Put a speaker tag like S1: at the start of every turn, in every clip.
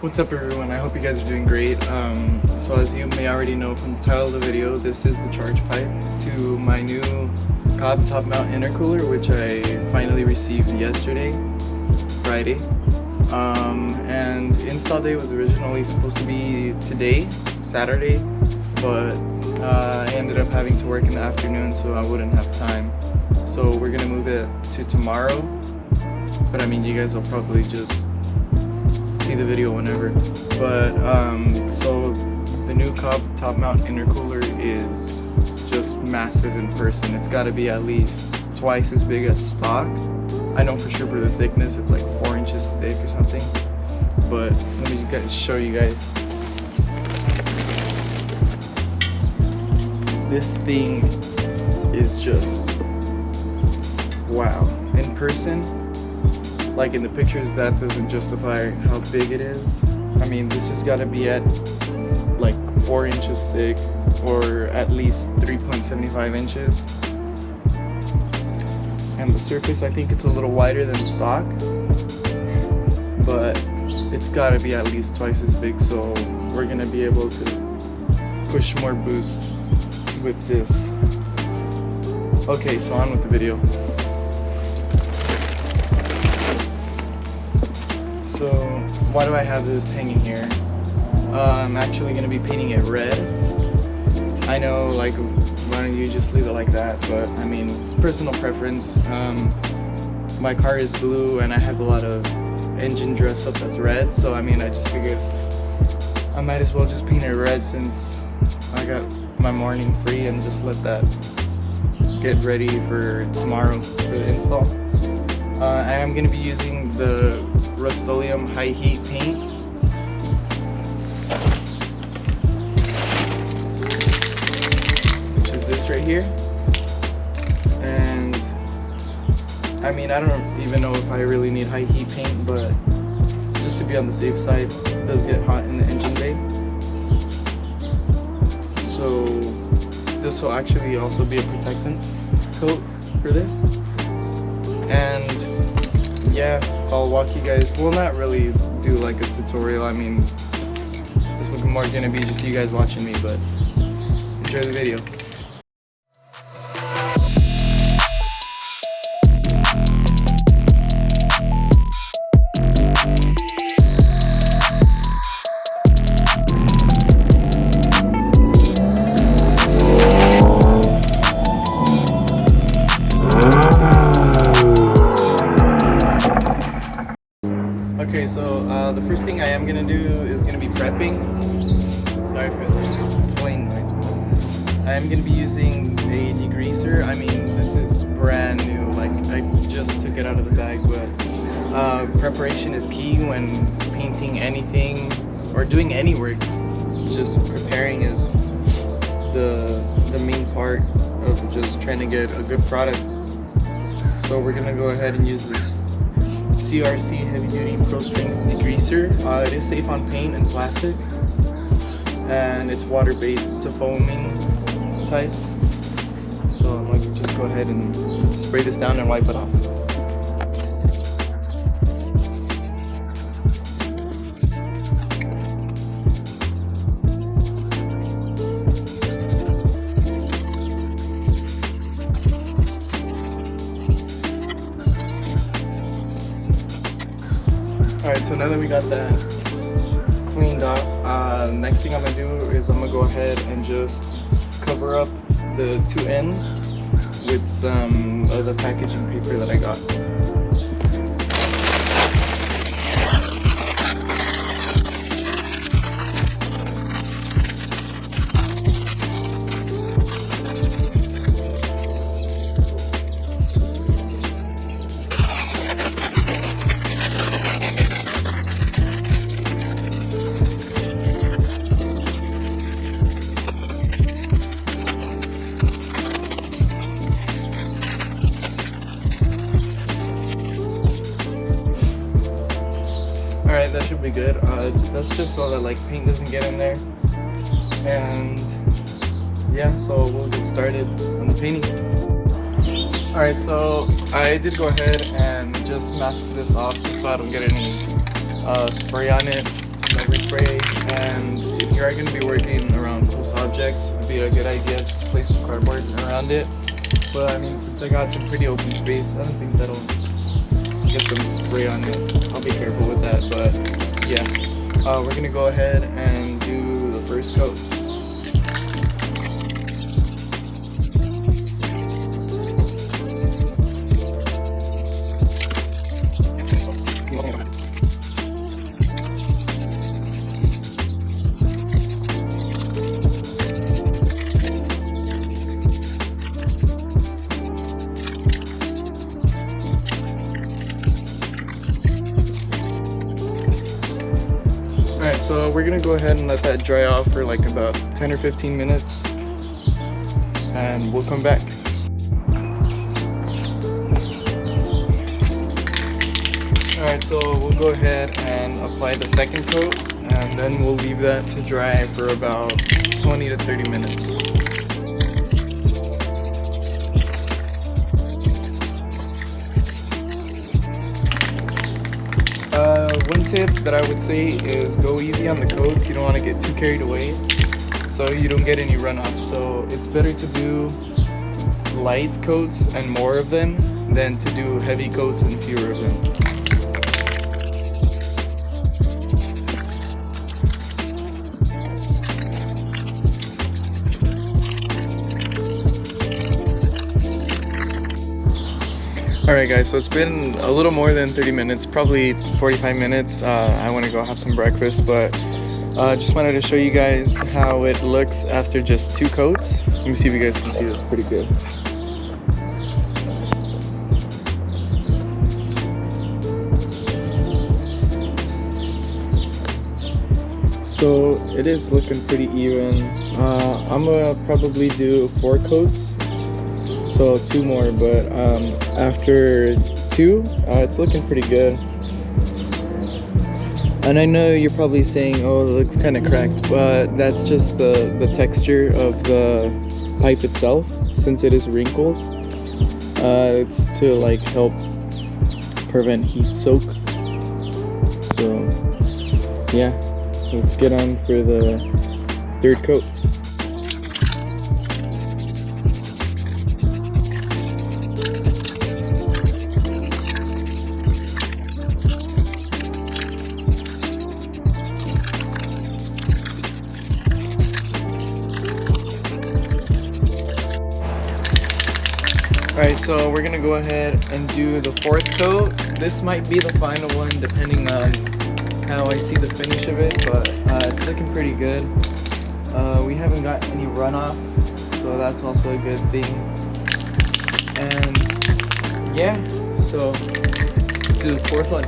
S1: What's up everyone, I hope you guys are doing great. So as you may already know from the title of the video, this is the charge pipe to my new COBB top mount intercooler, which I finally received yesterday, Friday. And install day was originally supposed to be today, Saturday, but I ended up having to work in the afternoon, so I wouldn't have time. So we're gonna move it to tomorrow, but I mean you guys will probably just see the video whenever. But so the new COBB top mount intercooler is just massive in person. It's got to be at least twice as big as stock. I know for sure for the thickness it's like 4 inches thick or something, but let me show you guys. This thing is just wow. In person, like in the pictures, that doesn't justify how big it is. I mean, this has got to be at like 4 inches thick or at least 3.75 inches. And the surface, I think it's a little wider than stock, but it's got to be at least twice as big, so we're going to be able to push more boost with this. Okay, so on with the video. So why do I have this hanging here? I'm actually going to be painting it red. I know, like, why don't you just leave it like that, but I mean, it's personal preference. My car is blue and I have a lot of engine dress up that's red, so I mean, I just figured I might as well just paint it red since I got my morning free, and just let that get ready for tomorrow for the install. I am going to be using the Rust-Oleum high heat paint. Which is this right here. And I mean, I don't even know if I really need high heat paint, but just to be on the safe side, it does get hot in the engine bay. So this will actually also be a protectant coat for this. And yeah, I'll walk you guys, well, not really do like a tutorial. I mean, this is more gonna be just you guys watching me, but enjoy the video. Okay, so the first thing I am gonna do is gonna be prepping. Sorry for the plane noise. I am gonna be using a degreaser. I mean, this is brand new. Like, I just took it out of the bag, but preparation is key when painting anything or doing any work. Just preparing is the main part of just trying to get a good product. So we're gonna go ahead and use this CRC heavy duty pro strength degreaser. It is safe on paint and plastic, and it's water based. It's a foaming type, so I'm gonna just go ahead and spray this down and wipe it off. Alright, so now that we got that cleaned off, next thing I'm going to do is I'm going to go ahead and just cover up the two ends with some of the packaging paper that I got. Alright, that should be good. That's just so that like paint doesn't get in there. And yeah, so we'll get started on the painting. Alright, so I did go ahead and just mask this off just so I don't get any spray on it, like overspray, and if you are going to be working around close objects, it'd be a good idea just to place some cardboard around it. But I mean, since I got some pretty open space, I don't think that'll get some spray on it. I'll be careful with that, but yeah. We're going to go ahead and do the first coat. Alright, so we're gonna go ahead and let that dry off for like about 10 or 15 minutes and we'll come back. Alright, so we'll go ahead and apply the second coat and then we'll leave that to dry for about 20 to 30 minutes. One tip that I would say is go easy on the coats. You don't want to get too carried away so you don't get any runoff. So it's better to do light coats and more of them than to do heavy coats and fewer of them. Alright guys, so it's been a little more than 30 minutes, probably 45 minutes. I want to go have some breakfast, but just wanted to show you guys how it looks after just 2 coats. Let me see if you guys can see this pretty good. So it is looking pretty even. I'm gonna probably do 4 coats. So 2 more, but after 2, it's looking pretty good. And I know you're probably saying, oh, it looks kind of cracked, but that's just the texture of the pipe itself, since it is wrinkled. It's to like help prevent heat soak. So yeah, let's get on for the 3rd coat. Alright, so we're gonna go ahead and do the 4th coat. This might be the final one depending on how I see the finish of it, but it's looking pretty good. We haven't got any runoff, so that's also a good thing. And yeah, so let's do the 4th one.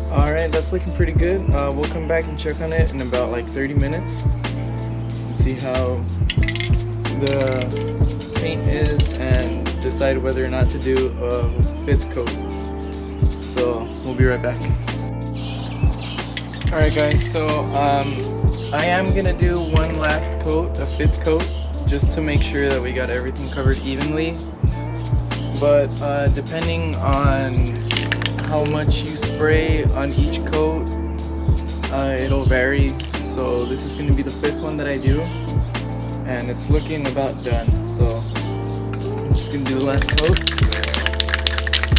S1: Alright, that's looking pretty good. We'll come back and check on it in about like 30 minutes and see how the paint is and decide whether or not to do a 5th coat. So we'll be right back. Alright guys, so I am gonna do one last coat, a 5th coat, just to make sure that we got everything covered evenly. But depending on how much you spray on each coat, it'll vary. So this is going to be the 5th one that I do, and it's looking about done. So I'm just going to do the last coat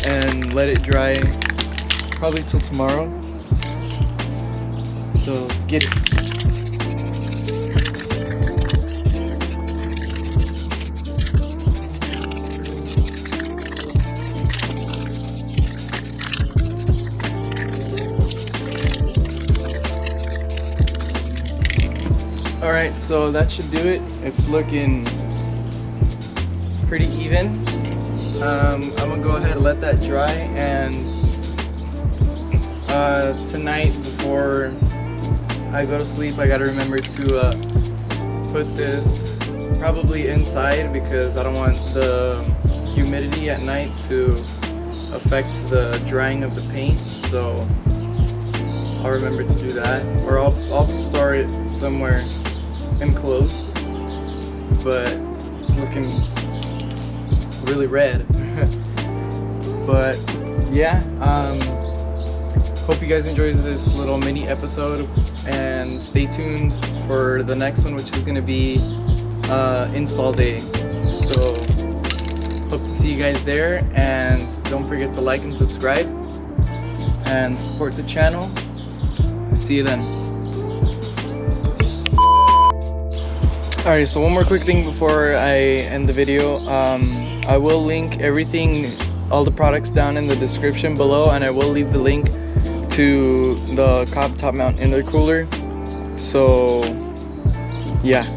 S1: and let it dry probably till tomorrow. So let's get it. Alright, so that should do it. It's looking pretty even. I'm gonna go ahead and let that dry, and tonight before I go to sleep I gotta remember to put this probably inside, because I don't want the humidity at night to affect the drying of the paint, so I'll remember to do that, or I'll store it somewhere enclosed. But it's looking really red. But yeah, hope you guys enjoyed this little mini episode, and stay tuned for the next one, which is going to be install day. So hope to see you guys there, and don't forget to like and subscribe and support the channel. See you then. Alright, so one more quick thing before I end the video. I will link everything, all the products down in the description below, and I will leave the link to the COBB top mount intercooler. So yeah,